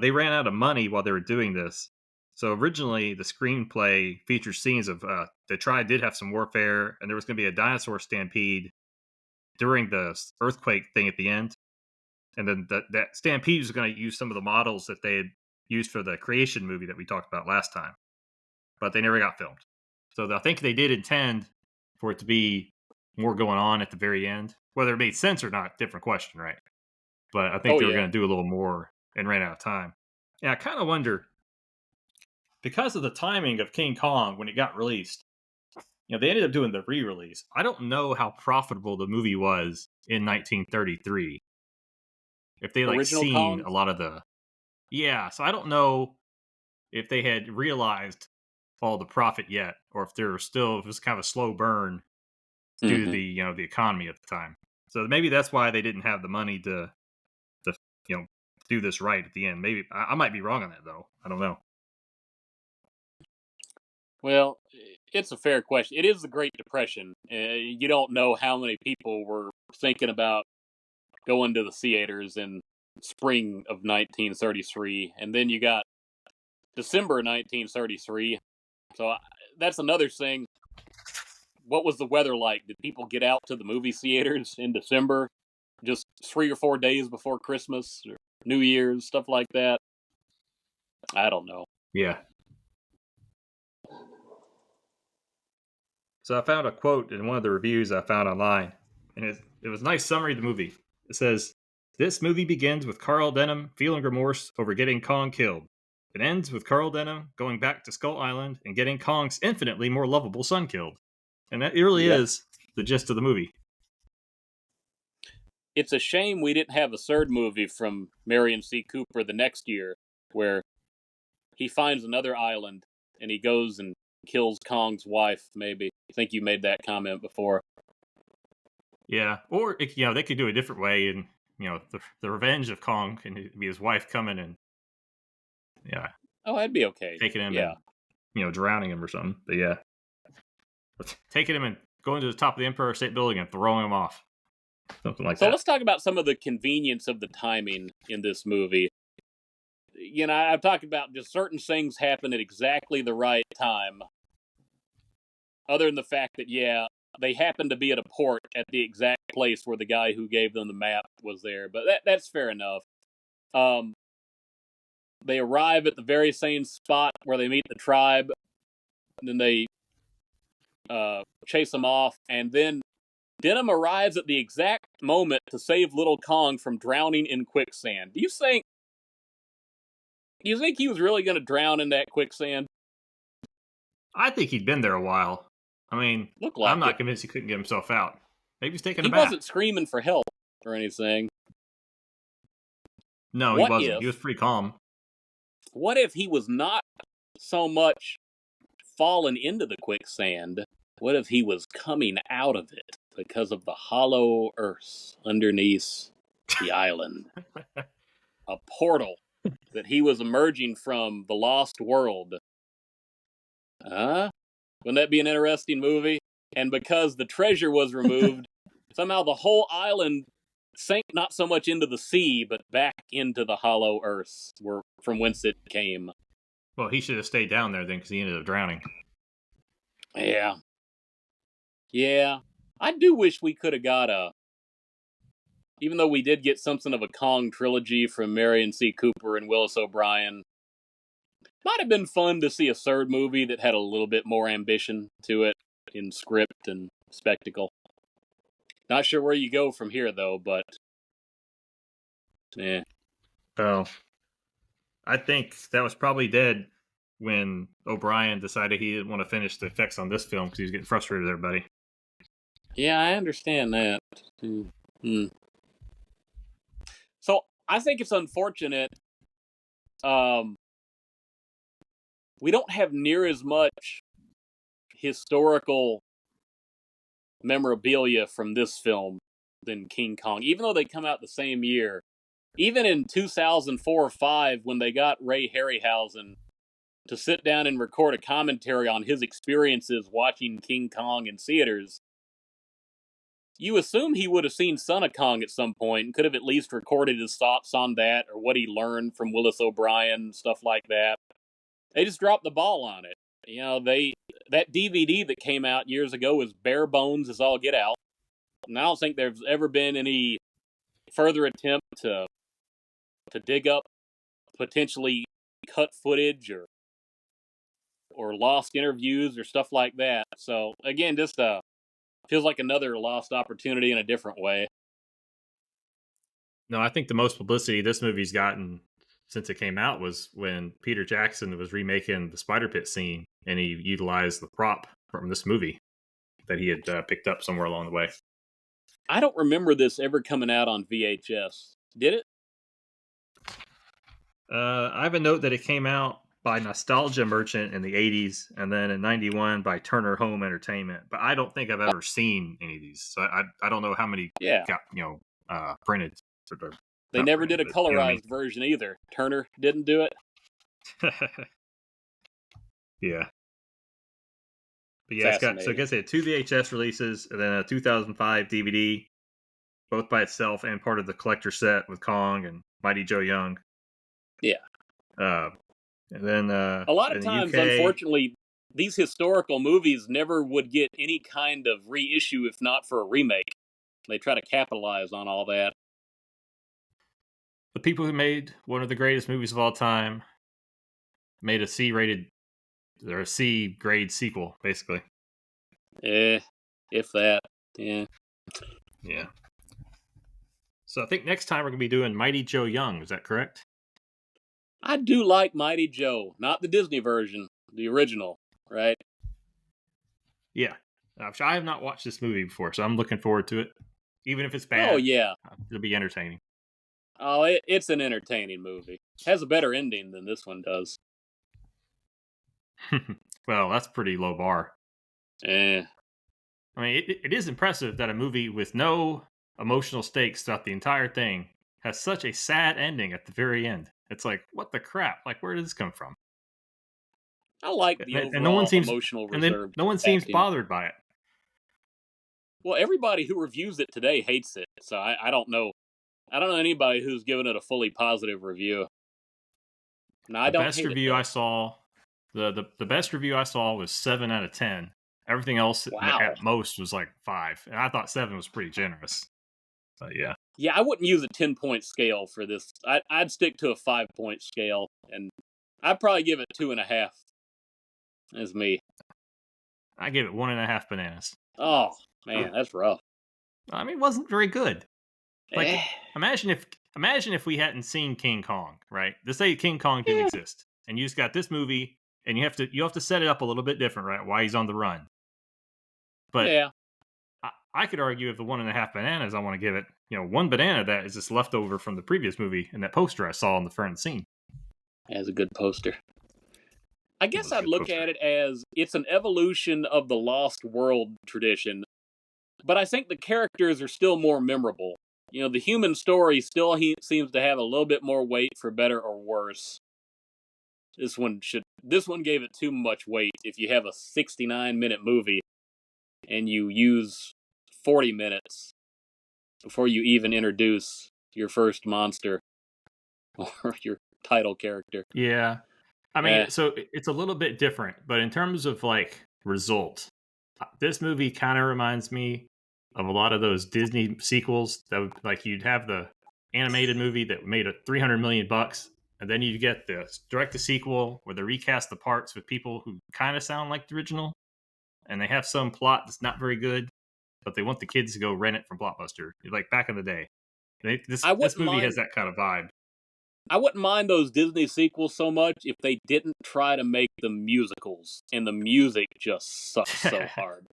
They ran out of money while they were doing this. So originally, the screenplay featured scenes of the tribe did have some warfare, and there was going to be a dinosaur stampede during the earthquake thing at the end, and then that Stampede was going to use some of the models that they had used for the Creation movie that we talked about last time, but they never got filmed. So I think they did intend for it to be more going on at the very end. Whether it made sense or not, different question, right? But I think Oh they were yeah. going to do a little more and ran out of time. And I kind of wonder, because of the timing of King Kong when it got released, they ended up doing the re-release. I don't know how profitable the movie was in 1933. If they Original seen Kong? a lot of the so I don't know if they had realized all the profit yet, or if there was still if it was kind of a slow burn due to Mm-hmm. the economy at the time. So maybe that's why they didn't have the money to do this right at the end. Maybe I might be wrong on that though. I don't know. Well, it's a fair question. It is the Great Depression. You don't know how many people were thinking about going to the theaters in spring of 1933, and then you got December 1933. So that's another thing. What was the weather like? Did people get out to the movie theaters in December, just 3 or 4 days before Christmas or New Year's, stuff like that? I don't know. Yeah. So I found a quote in one of the reviews I found online, and it was a nice summary of the movie. It says, "This movie begins with Carl Denham feeling remorse over getting Kong killed. It ends with Carl Denham going back to Skull Island and getting Kong's infinitely more lovable son killed." And that really Yep. is the gist of the movie. It's a shame we didn't have a third movie from Marion C. Cooper the next year where he finds another island and he goes and kills Kong's wife, maybe. I think you made that comment before. Yeah, or they could do a different way, and the revenge of Kong can be his wife coming and Oh, that'd be okay. taking him Yeah. and drowning him or something. But yeah, taking him and going to the top of the Empire State Building and throwing him off, something like So that. let's talk about some of the convenience of the timing in this movie. I've talked about just certain things happen at exactly the right time. Other than the fact that, they happened to be at a port at the exact place where the guy who gave them the map was there. But that's fair enough. They arrive at the very same spot where they meet the tribe. And then they chase them off. And then Denham arrives at the exact moment to save little Kong from drowning in quicksand. Do you think he was really going to drown in that quicksand? I think he'd been there a while. I mean, Looked I'm like it. not convinced he couldn't get himself out. Maybe he's taking a He bath. wasn't screaming for help or anything. No, he What wasn't. if? He was pretty calm. What if he was not so much fallen into the quicksand? What if he was coming out of it because of the hollow earth underneath the island? A portal that he was emerging from the lost world. Wouldn't that be an interesting movie? And because the treasure was removed, somehow the whole island sank not so much into the sea, but back into the hollow earth from whence it came. Well, he should have stayed down there then, because he ended up drowning. Yeah. Yeah. I do wish we could have got even though we did get something of a Kong trilogy from Marion C. Cooper and Willis O'Brien, might have been fun to see a third movie that had a little bit more ambition to it in script and spectacle. Not sure where you go from here, though, but Oh, I think that was probably dead when O'Brien decided he didn't want to finish the effects on this film because he was getting frustrated with everybody. Yeah, I understand that. Mm-hmm. So I think it's unfortunate. We don't have near as much historical memorabilia from this film than King Kong, even though they come out the same year. Even in 2004 or 5, when they got Ray Harryhausen to sit down and record a commentary on his experiences watching King Kong in theaters, you assume he would have seen Son of Kong at some point and could have at least recorded his thoughts on that or what he learned from Willis O'Brien, stuff like that. They just dropped the ball on it. That DVD that came out years ago was bare bones as all get out. And I don't think there's ever been any further attempt to dig up potentially cut footage or lost interviews or stuff like that. So again, just feels like another lost opportunity in a different way. No, I think the most publicity this movie's gotten since it came out was when Peter Jackson was remaking the Spider Pit scene, and he utilized the prop from this movie that he had picked up somewhere along the way. I don't remember this ever coming out on VHS. Did it? I have a note that it came out by Nostalgia Merchant in the 80s, and then in 91 by Turner Home Entertainment. But I don't think I've ever seen any of these. So I don't know how many got, printed. They never did a colorized version either. Turner didn't do it. Yeah. But yeah, it's got, so I guess it had 2 VHS releases and then a 2005 DVD, both by itself and part of the collector set with Kong and Mighty Joe Young. Yeah. And then a lot of times, UK, unfortunately, these historical movies never would get any kind of reissue if not for a remake. They try to capitalize on all that. The people who made one of the greatest movies of all time made a C-rated or a C-grade sequel, basically. If that. Yeah. Yeah. So I think next time we're going to be doing Mighty Joe Young. Is that correct? I do like Mighty Joe. Not the Disney version. The original, right? Yeah. I have not watched this movie before, so I'm looking forward to it. Even if it's bad. Oh, yeah. It'll be entertaining. Oh, it's an entertaining movie. It has a better ending than this one does. Well, that's pretty low bar. I mean, it is impressive that a movie with no emotional stakes throughout the entire thing has such a sad ending at the very end. It's like, what the crap? Like, where did this come from? I like the overall emotional reserve. No one seems bothered by it. Well, everybody who reviews it today hates it, so I don't know. I don't know anybody who's given it a fully positive review. No, the best review I saw was 7 out of 10. Everything else at most was like 5, and I thought 7 was pretty generous. But yeah. Yeah, I wouldn't use a 10-point scale for this. I'd stick to a 5-point scale, and I'd probably give it 2.5. As me. I give it 1.5 bananas. Oh man, that's rough. I mean, it wasn't very good. Like, imagine if we hadn't seen King Kong, right? To say King Kong didn't exist, and you just got this movie, and you have to set it up a little bit different, right? Why he's on the run. But I could argue if the 1.5 bananas I want to give it, 1 banana that is just leftover from the previous movie and that poster I saw in the front scene. That's a good poster. I guess I'd look at it as it's an evolution of the Lost World tradition, but I think the characters are still more memorable. The human story still seems to have a little bit more weight for better or worse. This one gave it too much weight. If you have a 69-minute movie and you use 40 minutes before you even introduce your first monster or your title character. Yeah. I mean, so it's a little bit different, but in terms of like result, this movie kind of reminds me of a lot of those Disney sequels that would, like, you'd have the animated movie that made $300 million, and then you get the direct to sequel where they recast the parts with people who kind of sound like the original, and they have some plot that's not very good, but they want the kids to go rent it from Blockbuster, like back in the day. This movie has that kind of vibe. I wouldn't mind those Disney sequels so much if they didn't try to make them musicals, and the music just sucks so hard.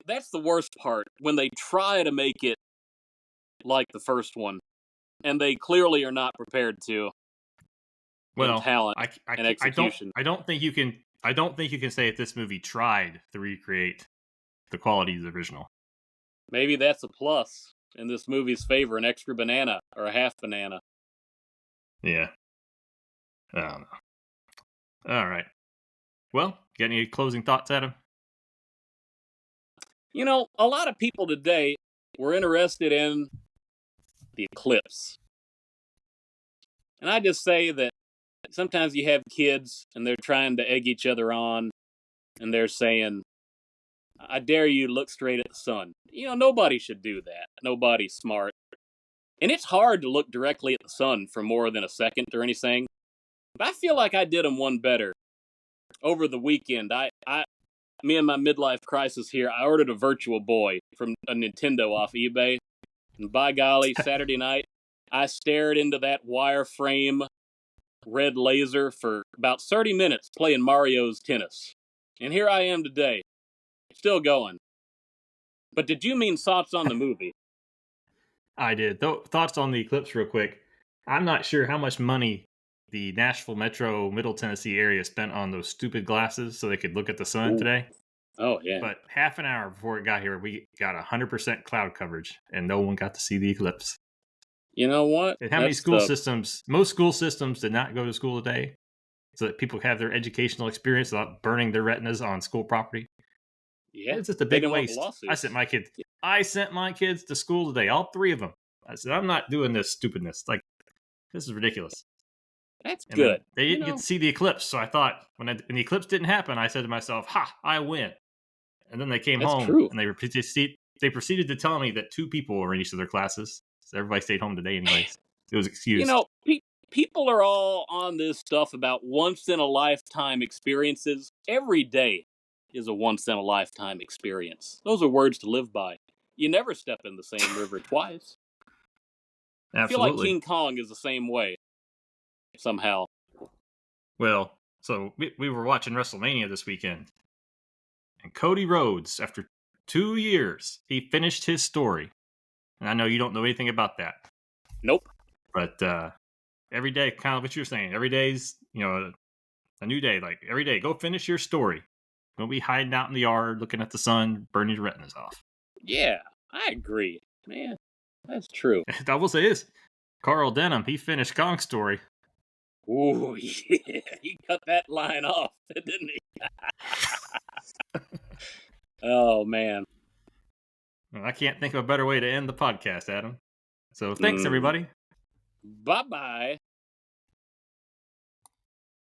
That's the worst part, when they try to make it like the first one, and they clearly are not prepared to. Well, talent and execution. I don't think you can say that this movie tried to recreate the quality of the original. Maybe that's a plus in this movie's favor, an extra banana or a half banana. Yeah. I don't know. All right. Well, got any closing thoughts, Adam? A lot of people today were interested in the eclipse. And I just say that sometimes you have kids and they're trying to egg each other on, and they're saying, I dare you to look straight at the sun. Nobody should do that. Nobody's smart. And it's hard to look directly at the sun for more than a second or anything. But I feel like I did them one better over the weekend. Me and my midlife crisis here, I ordered a Virtual Boy from a Nintendo off eBay. And by golly, Saturday night, I stared into that wireframe red laser for about 30 minutes playing Mario's Tennis. And here I am today, still going. But did you mean thoughts on the movie? I did. Thoughts on the eclipse, real quick. I'm not sure how much money the Nashville Metro Middle Tennessee area spent on those stupid glasses so they could look at the sun today. Oh, yeah. But half an hour before it got here, we got 100% cloud coverage, and no one got to see the eclipse. You know what? And how many school systems? Most school systems did not go to school today, so that people have their educational experience without burning their retinas on school property. Yeah, it's just a big waste. I sent my kids to school today, all 3 of them. I said, I'm not doing this stupidness. Like, this is ridiculous. That's good. They didn't get to see the eclipse, so I thought when the eclipse didn't happen, I said to myself, "Ha, I win." And then they came home and they proceeded to tell me that 2 people were in each of their classes. So everybody stayed home today anyways. It was excused. People are all on this stuff about once-in-a-lifetime experiences. Every day is a once-in-a-lifetime experience. Those are words to live by. You never step in the same river twice. Absolutely. I feel like King Kong is the same way, somehow. Well, so we were watching WrestleMania this weekend. And Cody Rhodes, after 2 years, he finished his story. And I know you don't know anything about that. Nope. But every day, kind of what you're saying, every day's, a new day. Like, every day, go finish your story. Don't be hiding out in the yard, looking at the sun, burning your retinas off. Yeah, I agree. Man, that's true. I will say this. Carl Denham, he finished Kong's story. Ooh, yeah. He cut that line off, didn't he? Oh, man. I can't think of a better way to end the podcast, Adam. So thanks, everybody. Bye-bye.